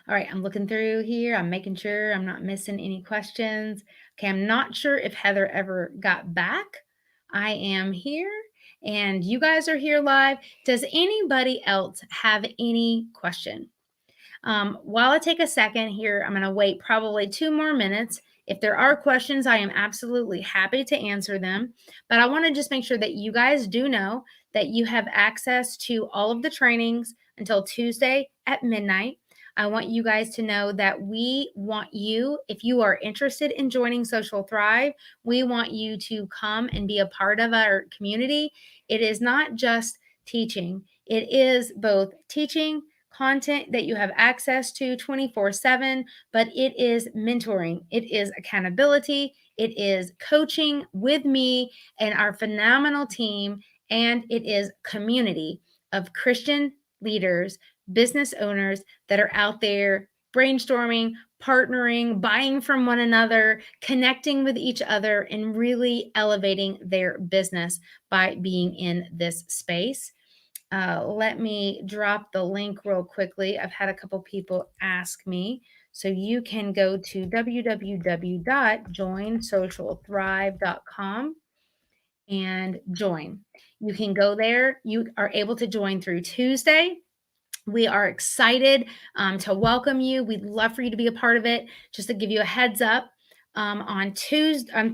All right, I'm looking through here. I'm making sure I'm not missing any questions. Okay, I'm not sure if Heather ever got back. I am here and you guys are here live. Does anybody else have any question? While I take a second here, I'm going to wait probably 2 more minutes. If there are questions, I am absolutely happy to answer them. But I want to just make sure that you guys do know that you have access to all of the trainings until Tuesday at midnight. I want you guys to know that we want you, if you are interested in joining Social Thrive, we want you to come and be a part of our community. It is not just teaching, it is both teaching, content that you have access to 24/7, but it is mentoring, it is accountability, it is coaching with me and our phenomenal team, and it is community of Christian leaders, business owners that are out there brainstorming, partnering, buying from one another, connecting with each other, and really elevating their business by being in this space. Let me drop the link real quickly. I've had a couple people ask me. So you can go to www.joinsocialthrive.com and join. You can go there. You are able to join through Tuesday. We are excited to welcome you. We'd love for you to be a part of it. Just to give you a heads up, on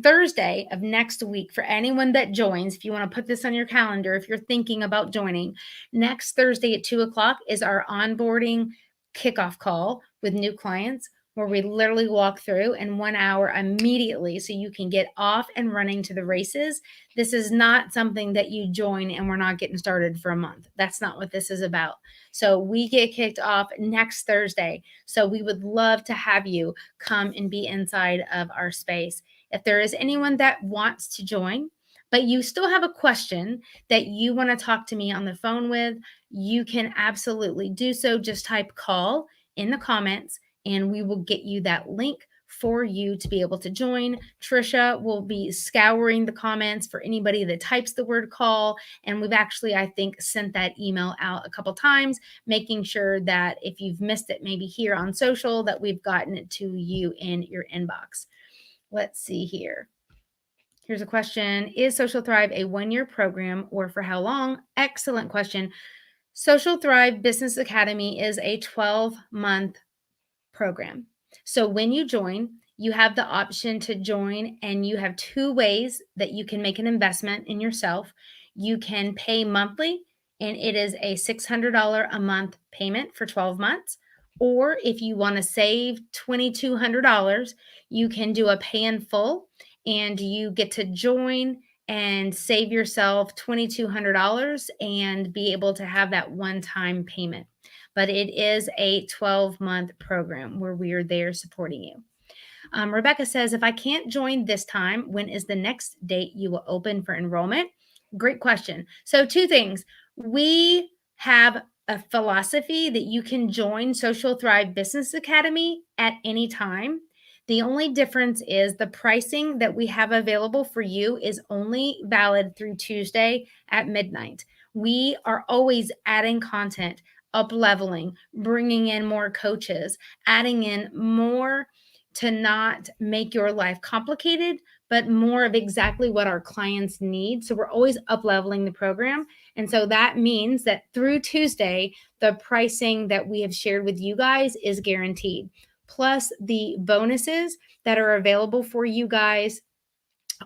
Thursday of next week, for anyone that joins, if you want to put this on your calendar, if you're thinking about joining, next Thursday at 2 o'clock is our onboarding kickoff call with new clients, where we literally walk through in 1 hour immediately so you can get off and running to the races. This is not something that you join and we're not getting started for a month. That's not what this is about. So we get kicked off next Thursday. So we would love to have you come and be inside of our space. If there is anyone that wants to join, but you still have a question that you want to talk to me on the phone with, you can absolutely do so. Just type call in the comments and we will get you that link for you to be able to join. Trisha will be scouring the comments for anybody that types the word call. And we've actually, I think, sent that email out a couple times, making sure that if you've missed it, maybe here on social, that we've gotten it to you in your inbox. Let's see here. Here's a question. Is Social Thrive a 1-year program or for how long? Excellent question. Social Thrive Business Academy is a 12-month program. So when you join, you have the option to join, and you have 2 ways that you can make an investment in yourself. You can pay monthly, and it is a $600 a month payment for 12 months. Or if you want to save $2,200, you can do a pay in full, and you get to join and save yourself $2,200 and be able to have that one-time payment. But it is a 12-month program where we are there supporting you. Rebecca says, if I can't join this time, when is the next date you will open for enrollment? Great question. So 2 things. We have a philosophy that you can join Social Thrive Business Academy at any time. The only difference is the pricing that we have available for you is only valid through Tuesday at midnight. We are always adding content, up leveling, bringing in more coaches, adding in more to not make your life complicated, but more of exactly what our clients need. So we're always up leveling the program. And so that means that through Tuesday, the pricing that we have shared with you guys is guaranteed. Plus the bonuses that are available for you guys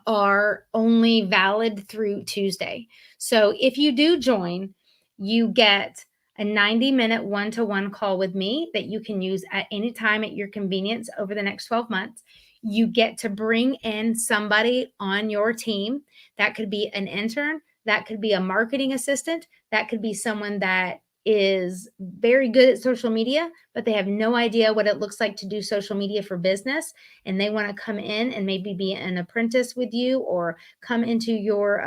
are only valid through Tuesday. So if you do join, you get a 90-minute one-to-one call with me that you can use at any time at your convenience over the next 12 months. You get to bring in somebody on your team. That could be an intern, that could be a marketing assistant, that could be someone that is very good at social media, but they have no idea what it looks like to do social media for business. And they want to come in and maybe be an apprentice with you or come into your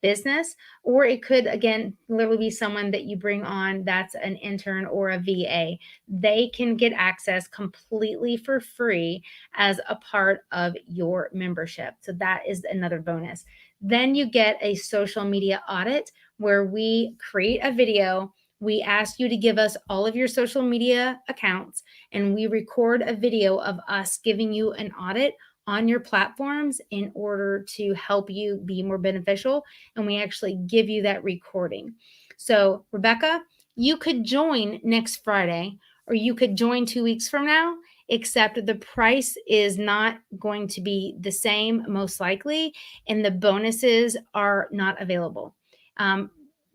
business. Or it could, again, literally be someone that you bring on that's an intern or a VA. They can get access completely for free as a part of your membership. So that is another bonus. Then you get a social media audit where we create a video We ask you to give us all of your social media accounts, and we record a video of us giving you an audit on your platforms in order to help you be more beneficial. And we actually give you that recording. So, Rebecca, you could join next Friday, or you could join 2 weeks from now, except the price is not going to be the same, most likely, and the bonuses are not available.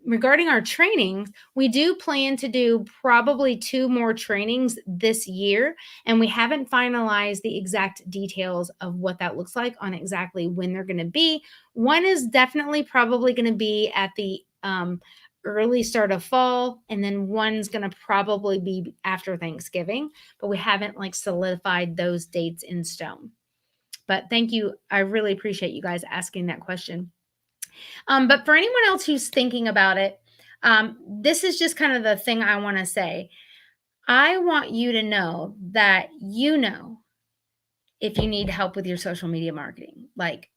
Regarding our trainings, we do plan to do probably 2 more trainings this year, and we haven't finalized the exact details of what that looks like on exactly when they're going to be. One is definitely probably going to be at the early start of fall, and then one's going to probably be after Thanksgiving, but we haven't like solidified those dates in stone. But thank you. I really appreciate you guys asking that question. But for anyone else who's thinking about it, this is just kind of the thing I want to say. I want you to know that you know if you need help with your social media marketing. Like,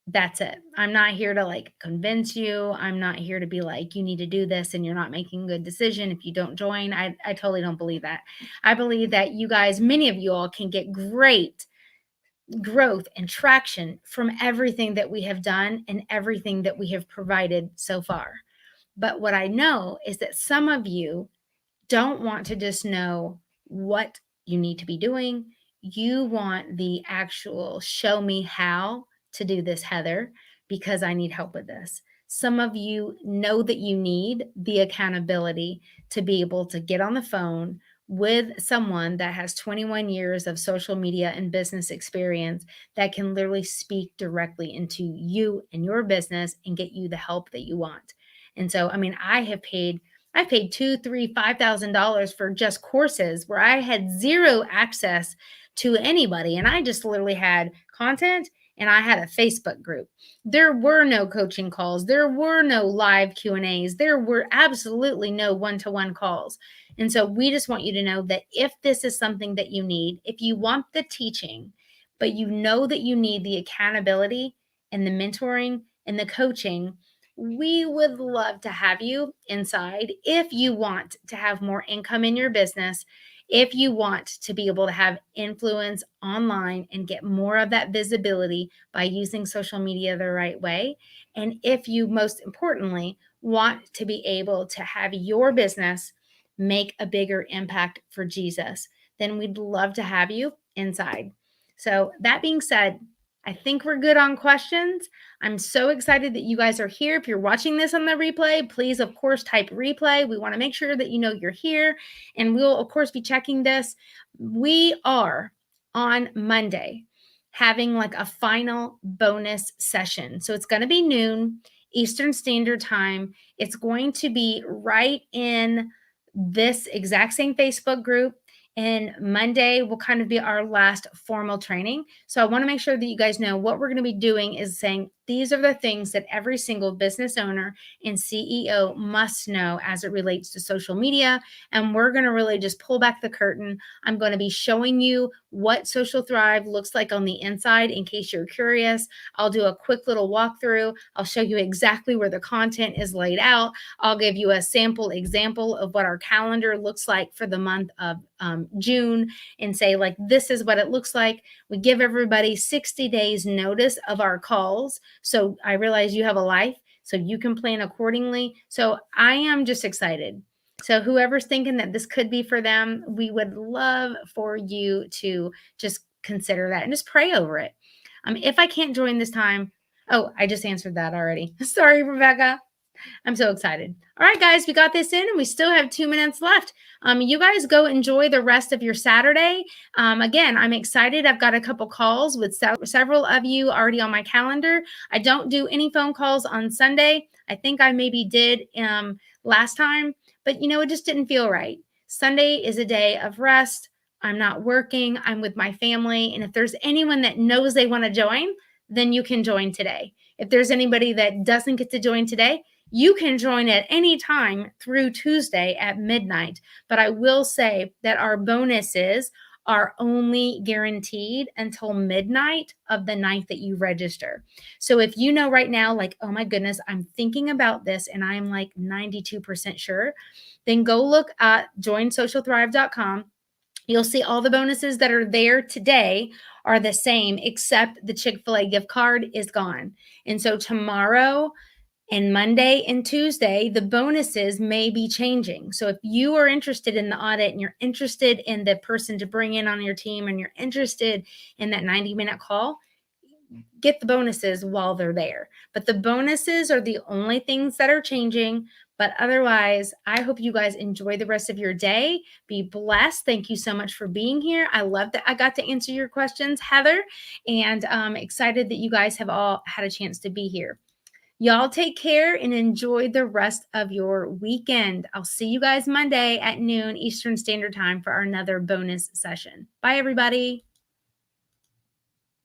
that's it. I'm not here to like convince you. I'm not here to be like, you need to do this and you're not making a good decision if you don't join. I totally don't believe that. I believe that you guys, many of you all, can get great growth and traction from everything that we have done and everything that we have provided so far. But what I know is that some of you don't want to just know what you need to be doing. You want the actual show me how to do this, Heather, because I need help with this. Some of you know that you need the accountability to be able to get on the phone with someone that has 21 years of social media and business experience that can literally speak directly into you and your business and get you the help that you want. And so, I mean, I paid $2, $3, $5,000 for just courses where I had zero access to anybody. And I just literally had content and I had a Facebook group. There were no coaching calls. There were no live Q&As. There were absolutely no one-to-one calls. And so we just want you to know that if this is something that you need, if you want the teaching, but you know that you need the accountability and the mentoring and the coaching, we would love to have you inside. If you want to have more income in your business, if you want to be able to have influence online and get more of that visibility by using social media the right way, and if you, most importantly, want to be able to have your business make a bigger impact for Jesus, then we'd love to have you inside. So that being said, I think we're good on questions. I'm so excited that you guys are here. If you're watching this on the replay, please, of course, type replay. We want to make sure that you know you're here, and we'll, of course, be checking this. We are on Monday having like a final bonus session. So it's going to be noon Eastern Standard Time. It's going to be right in this exact same Facebook group. And Monday will kind of be our last formal training. So I want to make sure that you guys know what we're going to be doing is saying these are the things that every single business owner and CEO must know as it relates to social media. And we're going to really just pull back the curtain. I'm going to be showing you what Social Thrive looks like on the inside in case you're curious. I'll do a quick little walkthrough. I'll show you exactly where the content is laid out. I'll give you a sample example of what our calendar looks like for the month of June and say, like, this is what it looks like. We give everybody 60 days notice of our calls. So I realize you have a life, so you can plan accordingly. So I am just excited. So whoever's thinking that this could be for them, we would love for you to just consider that and just pray over it. If I can't join this time, oh, I just answered that already. Sorry, Rebecca. I'm so excited. All right, guys, we got this in and we still have 2 minutes left. You guys go enjoy the rest of your Saturday. Again, I'm excited. I've got a couple calls with several of you already on my calendar. I don't do any phone calls on Sunday. I think I maybe did last time, but it just didn't feel right. Sunday is a day of rest. I'm not working. I'm with my family. And if there's anyone that knows they want to join, then you can join today. If there's anybody that doesn't get to join today, you can join at any time through Tuesday at midnight. But I will say that our bonuses are only guaranteed until midnight of the night that you register. So if you know right now, like, oh my goodness, I'm thinking about this and I'm like 92% sure, then go look at joinsocialthrive.com. You'll see all the bonuses that are there today are the same, except the Chick-fil-A gift card is gone. And so tomorrow and Monday and Tuesday, the bonuses may be changing. So if you are interested in the audit and you're interested in the person to bring in on your team and you're interested in that 90-minute call, get the bonuses while they're there. But the bonuses are the only things that are changing. But otherwise, I hope you guys enjoy the rest of your day. Be blessed. Thank you so much for being here. I love that I got to answer your questions, Heather, and I'm excited that you guys have all had a chance to be here. Y'all take care and enjoy the rest of your weekend. I'll see you guys Monday at noon Eastern Standard Time for another bonus session. Bye, everybody.